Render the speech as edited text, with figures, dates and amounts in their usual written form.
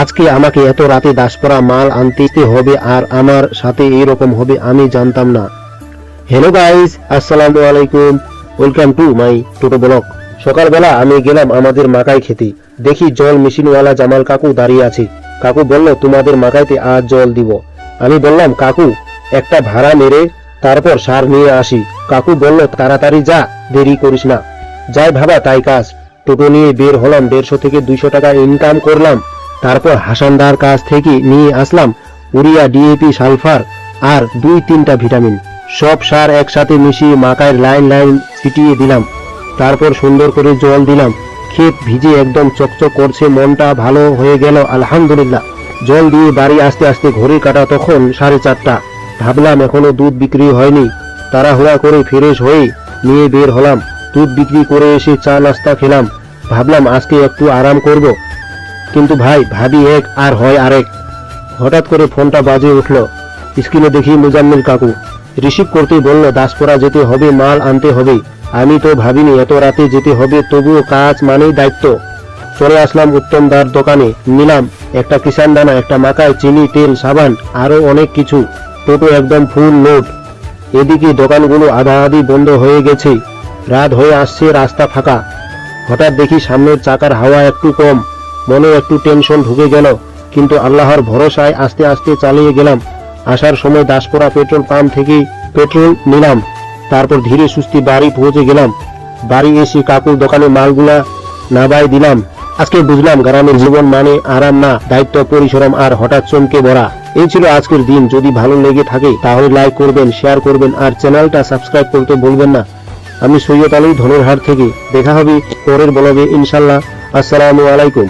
আজকে আমাকে এত রাতে দাসপরা মাল আনতে হবে আর আমার সাথে এরকম হবে আমি জানতাম না। হ্যালো গাইস, আসসালামু আলাইকুম, welcome to my toto blog. সকালবেলা আমি গেলাম আমাদের মাকাই খেতে, দেখি জল মেশিনওয়ালা জামাল কাকু দাঁড়িয়ে আছে। কাকু বলল তোমাদের মাকাইতে আজ জল দিব। আমি বললাম কাকু একটা ভাড়া মেরে তারপর সার নিয়ে আসি। কাকু বলল তাড়াতাড়ি যা, দেরি করিস না। যাই ভাবা তাই কাজ, টোটো নিয়ে বের হলাম। 150 থেকে 200 টাকা ইনকাম করলাম। তারপর হাসানদার কাছ থেকে নিয়ে আসলাম উরিয়া, ডিএপি, সালফার আর 2-3টা ভিটামিন। সব সার একসাথে মিশিয়ে মাকাইয়ের লাইন লাইন ছিটিয়ে দিলাম। তারপর সুন্দর করে জল দিলাম। ক্ষেত ভিজে একদম চকচক করছে, মনটা ভালো হয়ে গেল আলহামদুলিল্লাহ। জল দিয়ে বাড়ি আসতে আসতে ঘড়ির কাঁটা তখন 4:30। ভাবলাম এখনো দুধ বিক্রি হয়নি, তাড়াহুড়া করে ফ্রেশ হয়ে নিয়ে বের হলাম। দুধ বিক্রি করে এসে চা নাস্তা খেলাম। ভাবলাম আজকে একটু আরাম করব, কিন্তু ভাই ভাবি এক আর হয় আরেক। হঠাৎ করে ফোনটা বাজে উঠল। স্ক্রিনে দেখি মুজাম্মিল কাকু। রিসিভ করতেই বলল দাসপরা যেতে হবে, মাল আনতে হবে। আমি তো ভাবিনি এত রাতে যেতে হবে, তবুও কাজ মানেই দায়িত্ব। চলে আসলাম উত্তমদার দোকানে, নিলাম একটা কিষান দানা, একটা মাকাই, চিনি, তেল, সাবান আরো অনেক কিছু। টোটো একদম ফুল লোড। এদিকে দোকানগুলো আধা আধি বন্ধ হয়ে গেছে, রাত হয়ে আসছে, রাস্তা ফাঁকা। হঠাৎ দেখি সামনের চাকার হাওয়া একটু কম, মনে একটু টেনশন ঢুকে গেল, কিন্তু আল্লাহর ভরসায় আস্তে আস্তে চালিয়ে গেলাম। আসার সময় দাসপরা পেট্রোল পাম্প থেকে পেট্রোল নিলাম। তারপর ধীরে সুস্থে বাড়ি পৌঁছে গেলাম। বাড়ি এসে কাকুর দোকানে মালগুলা নাবাই দিলাম। আজকে বুঝলাম গ্রামের জীবন মানে আরাম না, দায়িত্ব, পরিশ্রম আর হঠাৎ চমকে ভরা। এই ছিল আজকের দিন। যদি ভালো লেগে থাকে তাহলে লাইক করবেন, শেয়ার করবেন আর চ্যানেলটা সাবস্ক্রাইব করতে ভুলবেন না। আমি সৈয়দ আলী, ধনুরহাট থেকে। দেখা হবে পরের ব্লগে ইনশাল্লাহ। আসসালামু আলাইকুম।